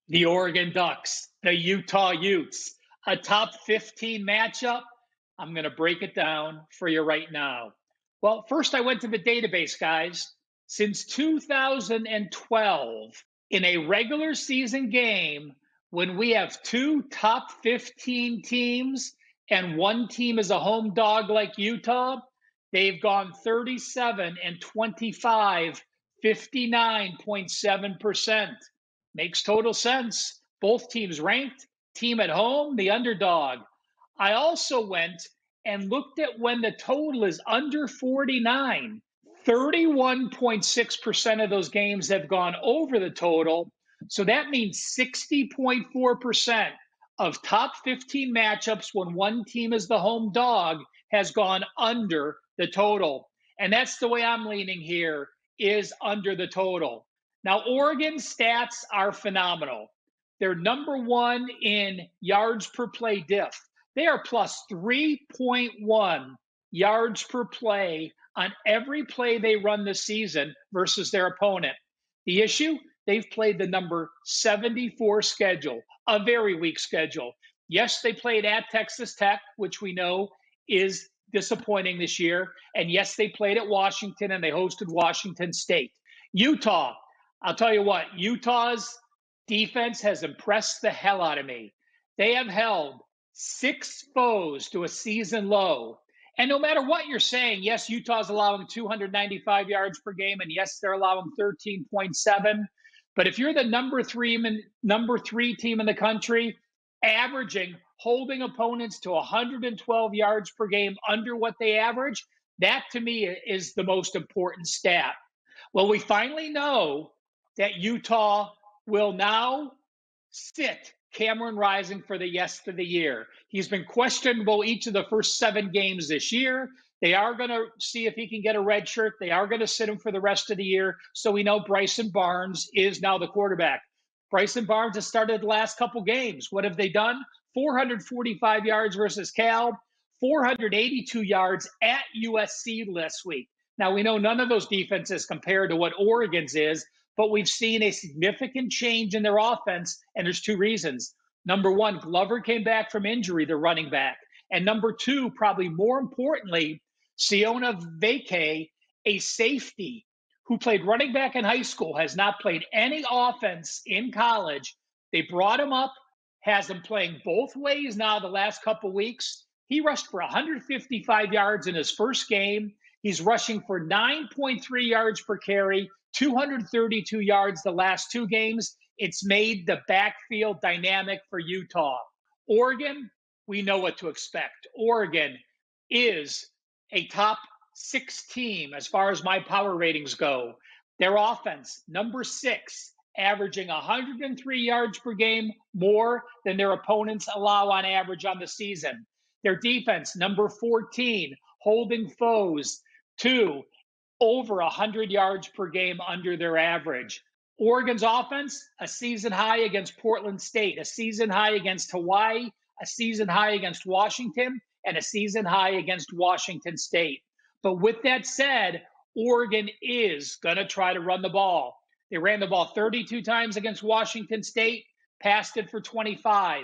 The Oregon Ducks, the Utah Utes, a top 15 matchup. I'm going to break it down for you right now. Well, first I went to the database, guys. Since 2012, in a regular season game, when we have two top 15 teams and one team is a home dog like Utah, they've gone 37 and 25, 59.7%. Makes total sense. Both teams ranked, team at home, the underdog. I also went and looked at when the total is under 49. 31.6% of those games have gone over the total. So that means 60.4% of top 15 matchups when one team is the home dog has gone under the total. And that's the way I'm leaning here, is under the total. Now, Oregon's stats are phenomenal. They're number one in yards per play diff. They are plus 3.1 yards per play on every play they run this season versus their opponent. The issue, they've played the number 74 schedule, a very weak schedule. Yes, they played at Texas Tech, which we know is disappointing this year. And yes, they played at Washington and they hosted Washington State. Utah, I'll tell you what, Utah's defense has impressed the hell out of me. They have held 6 foes to a season low. And no matter what you're saying, yes, Utah's allowing 295 yards per game, and yes, they're allowing 13.7. But if you're the number three team in the country, averaging, holding opponents to 112 yards per game under what they average, that to me is the most important stat. Well, we finally know that Utah will now sit Cameron Rising for the yes of the year. He's been questionable each of the first 7 games this year. They are going to see if he can get a red shirt. They are going to sit him for the rest of the year. So we know Bryson Barnes is now the quarterback. Bryson Barnes has started the last couple games. What have they done? 445 yards versus Cal, 482 yards at USC last week. Now, we know none of those defenses compared to what Oregon's is, but we've seen a significant change in their offense, and there's 2 reasons. Number one, Glover came back from injury, the running back. And number 2, probably more importantly, Siona Vake, a safety who played running back in high school, has not played any offense in college. They brought him up, has him playing both ways now the last couple weeks. He rushed for 155 yards in his first game. He's rushing for 9.3 yards per carry, 232 yards the last 2 games. It's made the backfield dynamic for Utah. Oregon, we know what to expect. Oregon is a top 6 team as far as my power ratings go. Their offense, number 6, averaging 103 yards per game, more than their opponents allow on average on the season. Their defense, number 14, holding foes to over 100 yards per game under their average. Oregon's offense, a season high against Portland State, a season high against Hawaii, a season high against Washington, and a season high against Washington State. But with that said, Oregon is going to try to run the ball. They ran the ball 32 times against Washington State, passed it for 25.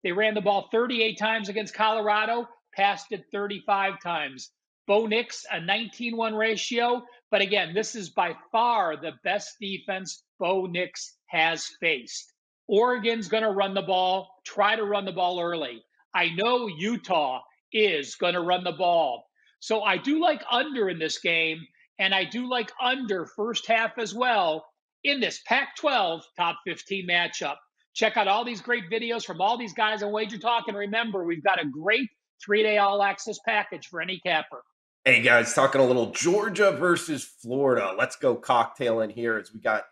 They ran the ball 38 times against Colorado, passed it 35 times. Bo Nix, a 19-1 ratio. But again, this is by far the best defense Bo Nix has faced. Oregon's going to run the ball, try to run the ball early. I know Utah is going to run the ball. So I do like under in this game, and I do like under first half as well in this Pac-12 top 15 matchup. Check out all these great videos from all these guys on Wager Talk. And remember, we've got a great 3-day all-access package for any capper. Hey guys, talking a little Georgia versus Florida. Let's go cocktail in here as we got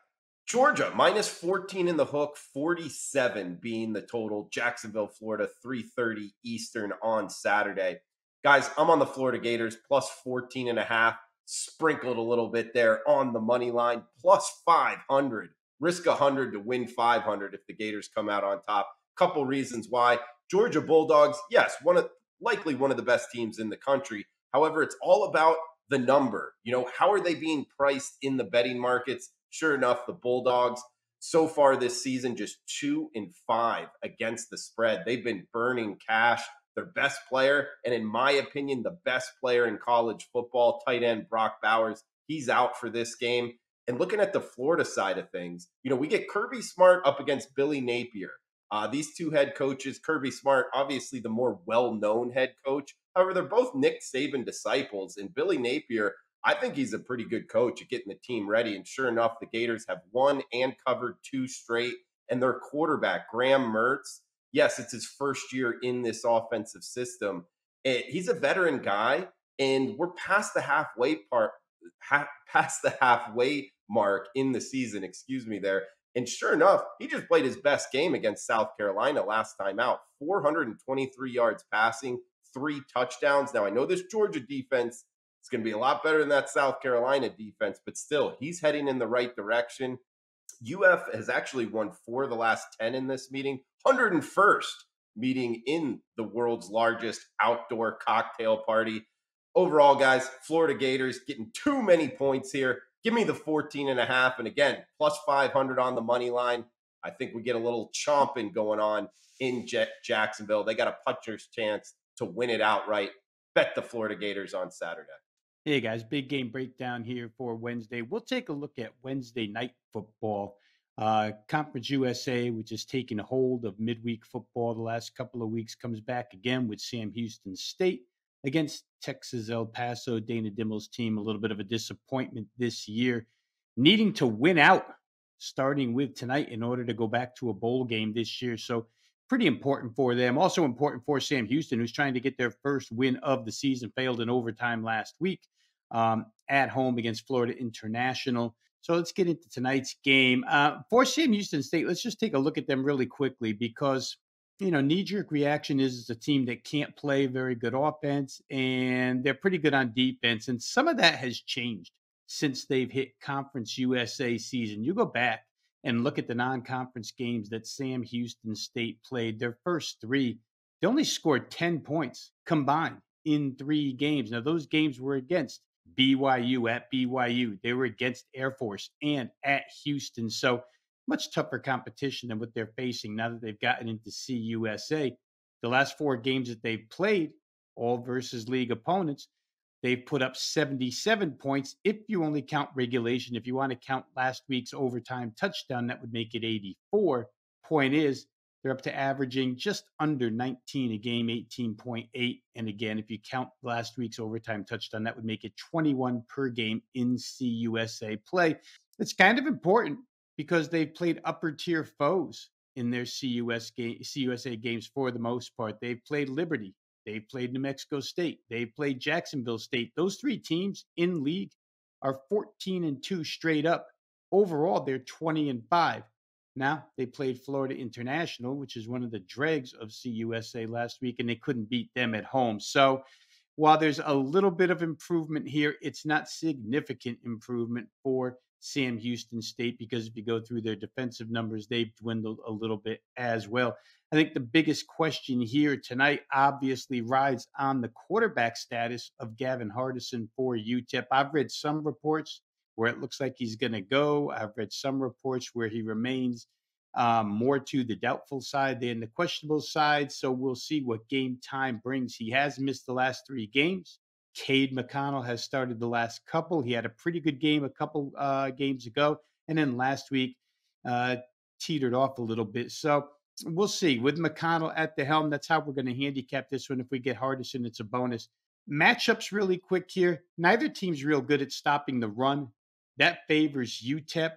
Georgia minus 14 in the hook, 47 being the total. Jacksonville, Florida, 3:30 Eastern on Saturday. Guys, I'm on the Florida Gators plus 14.5. Sprinkled a little bit there on the money line, plus 500. Risk 100 to win 500 if the Gators come out on top. Couple reasons why. Georgia Bulldogs, yes, likely one of the best teams in the country. However, it's all about the number. You know, how are they being priced in the betting markets? Sure enough, the Bulldogs, So far this season, just 2-5 against the spread. They've been burning cash. Their best player, and in my opinion, the best player in college football, tight end Brock Bowers, he's out for this game. And looking at the Florida side of things, we get Kirby Smart up against Billy Napier. These two head coaches, Kirby Smart, obviously the more well-known head coach. However, they're both Nick Saban disciples. And Billy Napier, I think he's a pretty good coach at getting the team ready. And sure enough, the Gators have won and covered 2 straight. And their quarterback, Graham Mertz, yes, it's his first year in this offensive system. He's a veteran guy, and we're past the halfway mark in the season. Excuse me there. And sure enough, he just played his best game against South Carolina last time out. 423 yards passing, 3 touchdowns. Now, I know this Georgia defense is going to be a lot better than that South Carolina defense, but still, he's heading in the right direction. UF has actually won 4 of the last 10 in this meeting, 101st meeting in the world's largest outdoor cocktail party. Overall, guys, Florida Gators getting too many points here. Give me the 14.5. And again, plus 500 on the money line. I think we get a little chomping going on in Jacksonville. They got a puncher's chance to win it outright. Bet the Florida Gators on Saturday. Hey guys, big game breakdown here for Wednesday. We'll take a look at Wednesday night football. Conference USA, which is taking hold of midweek football the last couple of weeks, comes back again with Sam Houston State against Texas El Paso. Dana Dimel's team, a little bit of a disappointment this year, needing to win out starting with tonight in order to go back to a bowl game this year. So pretty important for them. Also important for Sam Houston, who's trying to get their first win of the season, failed in overtime last week at home against Florida International. So let's get into tonight's game. For Sam Houston State, let's just take a look at them really quickly because, knee-jerk reaction is it's a team that can't play very good offense, and they're pretty good on defense. And some of that has changed since they've hit Conference USA season. You go back and look at the non-conference games that Sam Houston State played, their first 3, they only scored 10 points combined in 3 games. Now, those games were against BYU at BYU. They were against Air Force and at Houston. So much tougher competition than what they're facing now that they've gotten into CUSA. The last 4 games that they've played, all versus league opponents, they've put up 77 points. If you only count regulation, if you want to count last week's overtime touchdown, that would make it 84. Point is, they're up to averaging just under 19 a game, 18.8. And again, if you count last week's overtime touchdown, that would make it 21 per game in CUSA play. It's kind of important because they've played upper tier foes in their CUSA games for the most part. They've played Liberty. They've played New Mexico State. They've played Jacksonville State. Those 3 teams in league are 14-2 straight up. Overall, they're 20-5. Now, they played Florida International, which is one of the dregs of CUSA last week, and they couldn't beat them at home. So while there's a little bit of improvement here, it's not significant improvement for Sam Houston State because if you go through their defensive numbers, they've dwindled a little bit as well. I think the biggest question here tonight obviously rides on the quarterback status of Gavin Hardison for UTEP. I've read some reports where it looks like he's going to go. I've read some reports where he remains more to the doubtful side than the questionable side. So we'll see what game time brings. He has missed the last 3 games. Cade McConnell has started the last couple. He had a pretty good game a couple games ago. And then last week teetered off a little bit. So we'll see. With McConnell at the helm, that's how we're going to handicap this one. If we get Hardison, it's a bonus. Matchups really quick here. Neither team's real good at stopping the run. That favors UTEP.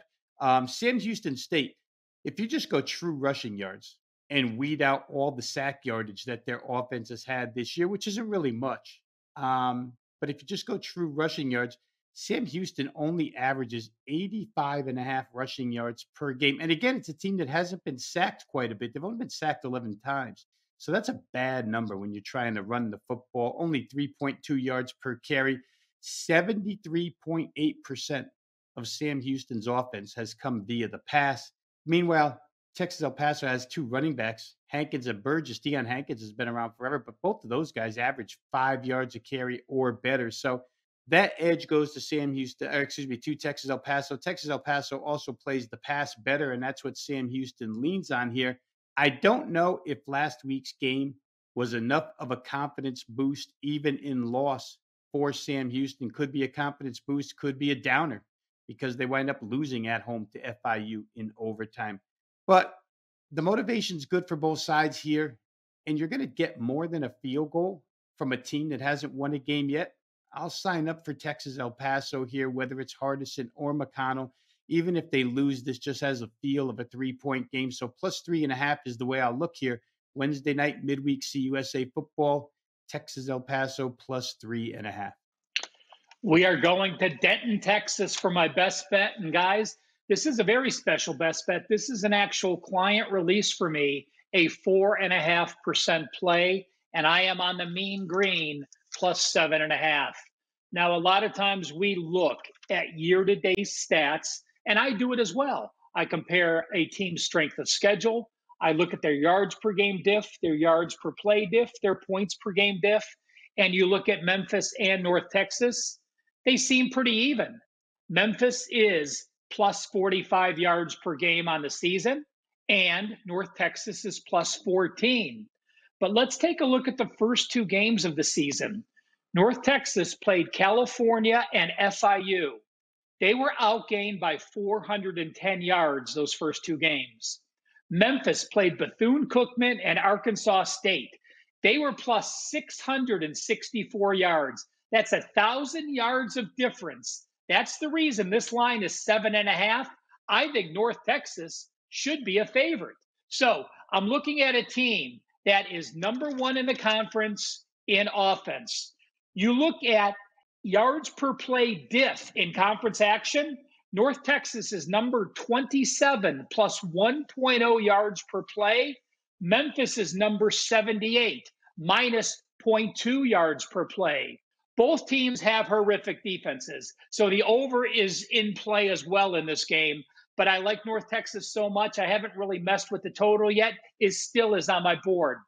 Sam Houston State, if you just go true rushing yards and weed out all the sack yardage that their offense has had this year, which isn't really much. But if you just go true rushing yards, Sam Houston only averages 85.5 rushing yards per game. And again, it's a team that hasn't been sacked quite a bit. They've only been sacked 11 times. So that's a bad number when you're trying to run the football. Only 3.2 yards per carry. 73.8% of Sam Houston's offense has come via the pass. Meanwhile, Texas El Paso has 2 running backs, Hankins and Burgess. Deion Hankins has been around forever, but both of those guys average 5 yards a carry or better. So That edge goes to Sam Houston, or excuse me, to Texas El Paso. Texas El Paso also plays the pass better, and that's what Sam Houston leans on here. I don't know if last week's game was enough of a confidence boost, even in loss for Sam Houston. Could be a confidence boost, could be a downer because they wind up losing at home to FIU in overtime. But the motivation's good for both sides here, and you're going to get more than a field goal from a team that hasn't won a game yet. I'll sign up for Texas El Paso here, whether it's Hardison or McConnell. Even if they lose, this just has a feel of a 3-point game. So plus 3.5 is the way I'll look here. Wednesday night, midweek CUSA football, Texas El Paso plus 3.5. We are going to Denton, Texas for my best bet. And guys, this is a very special best bet. This is an actual client release for me, a 4.5% play. And I am on the mean green plus 7.5. Now, a lot of times we look at year-to-date stats, and I do it as well. I compare a team's strength of schedule. I look at their yards per game diff, their yards per play diff, their points per game diff. And you look at Memphis and North Texas, they seem pretty even. Memphis is plus 45 yards per game on the season, and North Texas is plus 14. But let's take a look at the first two games of the season. North Texas played California and FIU. They were outgained by 410 yards those first two games. Memphis played Bethune-Cookman and Arkansas State. They were plus 664 yards. That's 1,000 yards of difference. That's the reason this line is 7.5. I think North Texas should be a favorite. So I'm looking at a team that is number one in the conference in offense. You look at yards per play diff in conference action. North Texas is number 27 plus 1.0 yards per play. Memphis is number 78 minus 0.2 yards per play. Both teams have horrific defenses. So the over is in play as well in this game. But I like North Texas so much, I haven't really messed with the total yet. It still is on my board.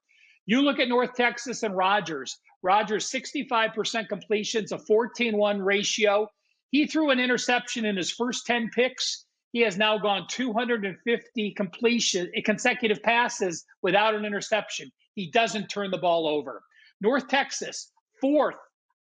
You look at North Texas and Rogers. Rogers, 65% completions, a 14-1 ratio. He threw an interception in his first 10 picks. He has now gone 250 consecutive passes without an interception. He doesn't turn the ball over. North Texas, fourth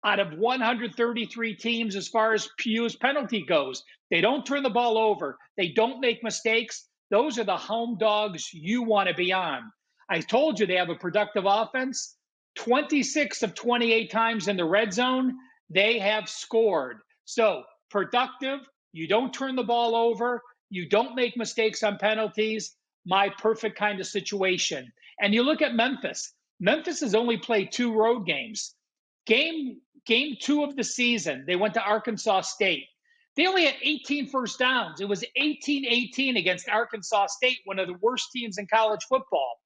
out of 133 teams as far as Pugh's penalty goes. They don't turn the ball over. They don't make mistakes. Those are the home dogs you want to be on. I told you they have a productive offense. 26 of 28 times in the red zone, they have scored. So productive, you don't turn the ball over, you don't make mistakes on penalties, my perfect kind of situation. And you look at Memphis. Memphis has only played 2 road games. Game 2 of the season, they went to Arkansas State. They only had 18 first downs. It was 18-18 against Arkansas State, one of the worst teams in college football.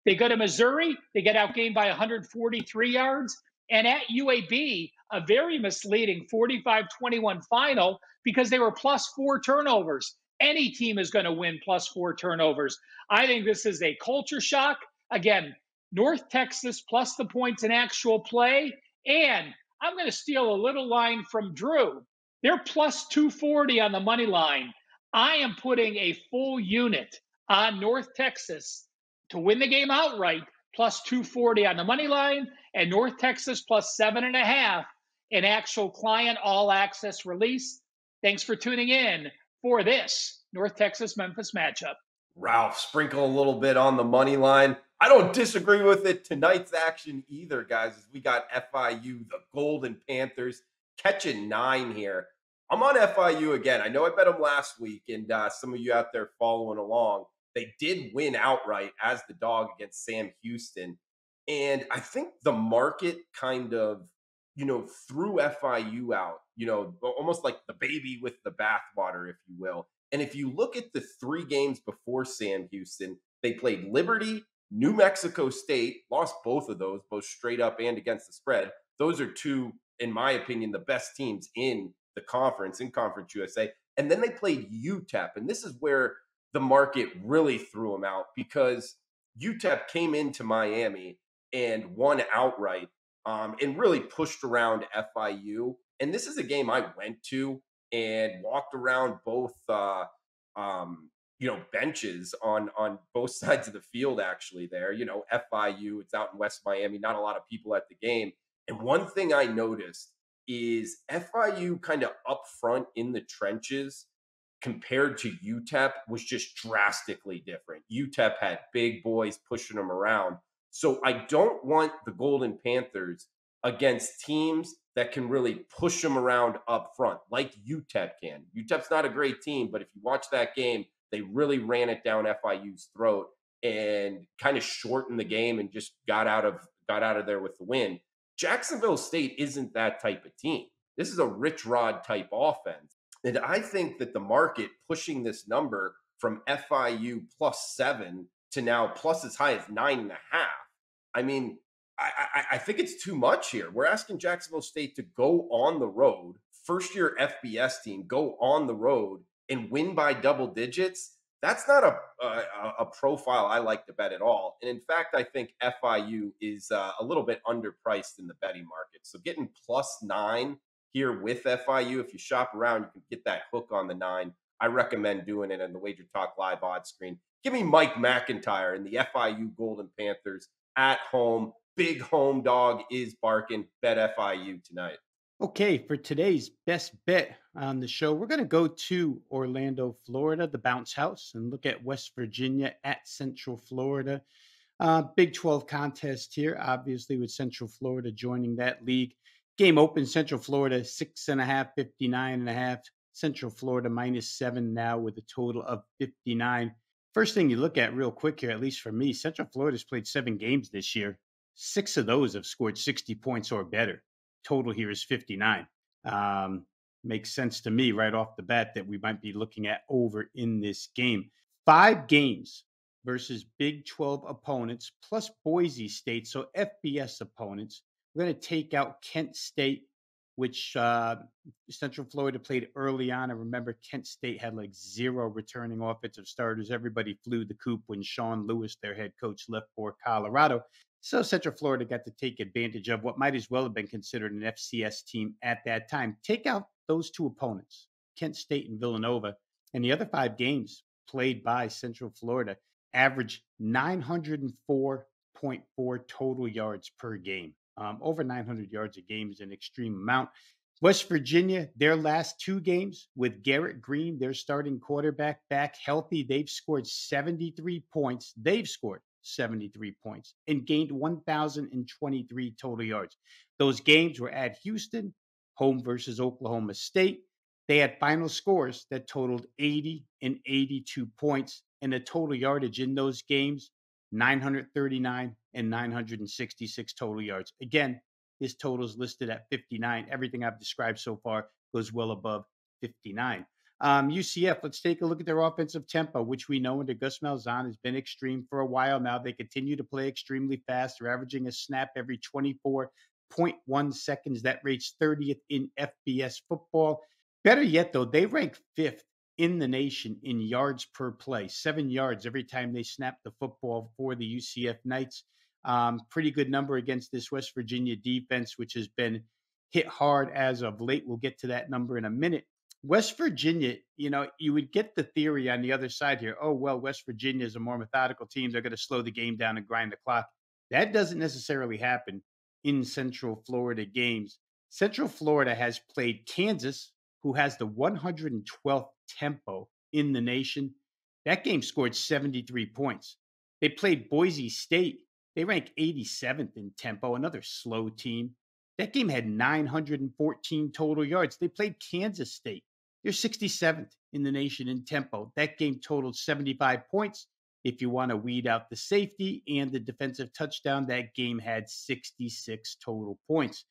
They go to Missouri, they get outgained by 143 yards. And at UAB, a very misleading 45-21 final because they were plus 4 turnovers. Any team is going to win plus 4 turnovers. I think this is a culture shock. Again, North Texas plus the points in actual play. And I'm going to steal a little line from Drew. They're plus 240 on the money line. I am putting a full unit on North Texas to win the game outright, plus 240 on the money line, and North Texas plus 7.5 in actual client all access release. Thanks for tuning in for this North Texas Memphis matchup. Ralph, sprinkle a little bit on the money line. I don't disagree with it. Tonight's action either, guys. We got FIU, the Golden Panthers, catching 9 here. I'm on FIU again. I know I bet them last week, and some of you out there following along, they did win outright as the dog against Sam Houston. And I think the market kind of, threw FIU out, almost like the baby with the bathwater, if you will. And if you look at the 3 games before Sam Houston, they played Liberty, New Mexico State, lost both of those, both straight up and against the spread. Those are 2, in my opinion, the best teams in the conference, in Conference USA. And then they played UTEP. And this is where the market really threw them out because UTEP came into Miami and won outright and really pushed around FIU. And this is a game I went to and walked around both, benches on both sides of the field. Actually, there, FIU, it's out in West Miami, not a lot of people at the game. And one thing I noticed is FIU kind of up front in the trenches compared to UTEP was just drastically different. UTEP had big boys pushing them around. So I don't want the Golden Panthers against teams that can really push them around up front, like UTEP can. UTEP's not a great team, but if you watch that game, they really ran it down FIU's throat and kind of shortened the game and just got out of there with the win. Jacksonville State isn't that type of team. This is a Rich Rod type offense. And I think that the market pushing this number from FIU +7 to now plus as high as 9.5. I mean, I think it's too much here. We're asking Jacksonville State to go on the road, first year FBS team, go on the road and win by double digits. That's not a profile I like to bet at all. And in fact, I think FIU is a little bit underpriced in the betting market. So getting +9 here with FIU, if you shop around, you can get that hook on the 9. I recommend doing it on the Wager Talk Live odds screen. Give me Mike McIntyre and the FIU Golden Panthers at home. Big home dog is barking. Bet FIU tonight. Okay, for today's best bet on the show, we're going to go to Orlando, Florida, the bounce house, and look at West Virginia at Central Florida. Big 12 contest here, obviously, with Central Florida joining that league. Game open, Central Florida, 6.5, 59.5. Central Florida -7 now with a total of 59. First thing you look at real quick here, at least for me, Central Florida's played 7 games this year. 6 of those have scored 60 points or better. Total here is 59. Makes sense to me right off the bat that we might be looking at over in this game. 5 games versus Big 12 opponents plus Boise State, so FBS opponents. We're going to take out Kent State, which Central Florida played early on. I remember Kent State had like 0 returning offensive starters. Everybody flew the coop when Sean Lewis, their head coach, left for Colorado. So Central Florida got to take advantage of what might as well have been considered an FCS team at that time. Take out those 2 opponents, Kent State and Villanova, and the other 5 games played by Central Florida average 904.4 total yards per game. Over 900 yards a game is an extreme amount. West Virginia, their last 2 games with Garrett Green, their starting quarterback, back healthy, they've scored 73 points. They've scored 73 points and gained 1,023 total yards. Those games were at Houston, home versus Oklahoma State. They had final scores that totaled 80 and 82 points, and the total yardage in those games, 939 and 966 total yards. Again, his total is listed at 59. Everything I've described so far goes well above 59. UCF, let's take a look at their offensive tempo, which we know under Gus Malzahn has been extreme for a while now. They continue to play extremely fast. They're averaging a snap every 24.1 seconds. That rates 30th in FBS football. Better yet, though, they rank 5th in the nation in yards per play, 7 yards every time they snap the football for the UCF Knights. Pretty good number against this West Virginia defense, which has been hit hard as of late. We'll get to that number in a minute. West Virginia, you would get the theory on the other side here. Oh, well, West Virginia is a more methodical team. They're going to slow the game down and grind the clock. That doesn't necessarily happen in Central Florida games. Central Florida has played Kansas, who has the 112th tempo in the nation. That game scored 73 points. They played Boise State. They rank 87th in tempo, another slow team. That game had 914 total yards. They played Kansas State. They're 67th in the nation in tempo. That game totaled 75 points. If you want to weed out the safety and the defensive touchdown, that game had 66 total points.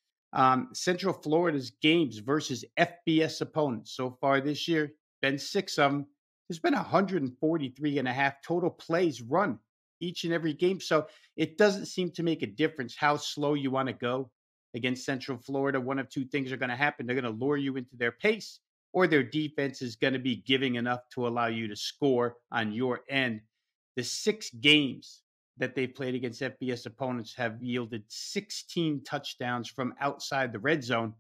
Central Florida's games versus FBS opponents so far this year, been 6 of them. There's been 143.5 total plays run each and every game. So it doesn't seem to make a difference how slow you want to go against Central Florida. One of 2 things are going to happen. They're going to lure you into their pace, or their defense is going to be giving enough to allow you to score on your end. The 6 games that they played against FBS opponents have yielded 16 touchdowns from outside the red zone,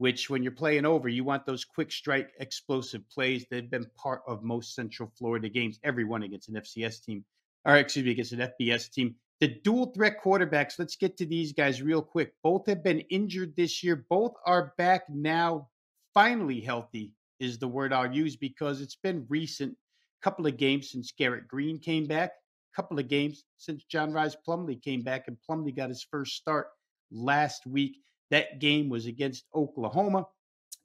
which when you're playing over, you want those quick strike, explosive plays. They've been part of most Central Florida games, every one against an FCS team, or excuse me, against an FBS team. The dual threat quarterbacks, let's get to these guys real quick. Both have been injured this year. Both are back now, finally healthy is the word I'll use, because it's been recent. Couple of games since Garrett Green came back, couple of games since John Rice Plumlee came back, and Plumlee got his first start last week. That game was against Oklahoma.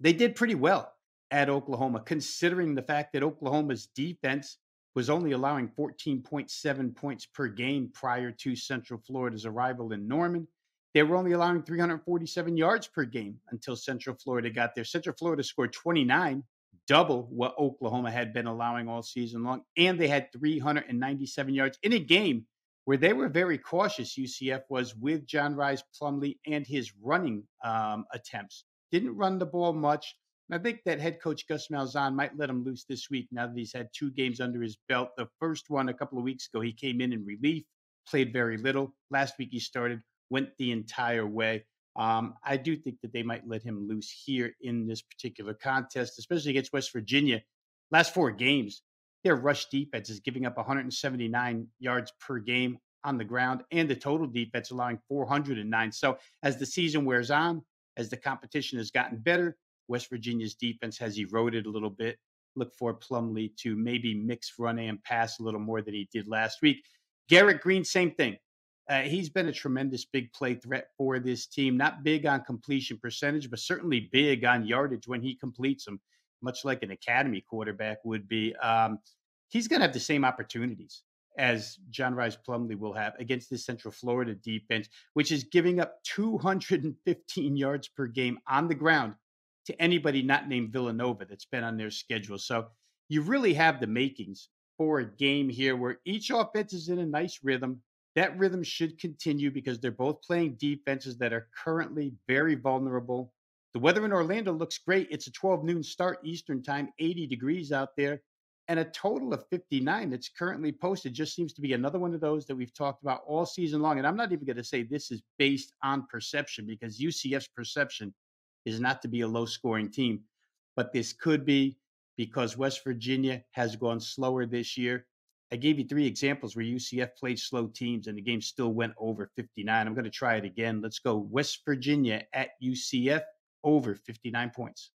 They did pretty well at Oklahoma, considering the fact that Oklahoma's defense was only allowing 14.7 points per game prior to Central Florida's arrival in Norman. They were only allowing 347 yards per game until Central Florida got there. Central Florida scored 29, double what Oklahoma had been allowing all season long. And they had 397 yards in a game where they were very cautious. UCF was with John Rice Plumlee and his running attempts. Didn't run the ball much. I think that head coach Gus Malzahn might let him loose this week now that he's had 2 games under his belt. The first one a couple of weeks ago, he came in relief, played very little. Last week he started, went the entire way. I do think that they might let him loose here in this particular contest, especially against West Virginia. Last 4 games, their rush defense is giving up 179 yards per game on the ground, and the total defense allowing 409. So as the season wears on, as the competition has gotten better, West Virginia's defense has eroded a little bit. Look for Plumlee to maybe mix run and pass a little more than he did last week. Garrett Green, same thing. He's been a tremendous big play threat for this team. Not big on completion percentage, but certainly big on yardage when he completes them, much like an academy quarterback would be. He's going to have the same opportunities as John Rice Plumlee will have against this Central Florida defense, which is giving up 215 yards per game on the ground to anybody not named Villanova that's been on their schedule. So you really have the makings for a game here where each offense is in a nice rhythm. That rhythm should continue because they're both playing defenses that are currently very vulnerable. The weather in Orlando looks great. It's a 12 noon start Eastern time, 80 degrees out there, and a total of 59 that's currently posted. Just seems to be another one of those that we've talked about all season long. And I'm not even going to say this is based on perception, because UCF's perception is not to be a low-scoring team. But this could be because West Virginia has gone slower this year. I gave you 3 examples where UCF played slow teams and the game still went over 59. I'm going to try it again. Let's go West Virginia at UCF over 59 points.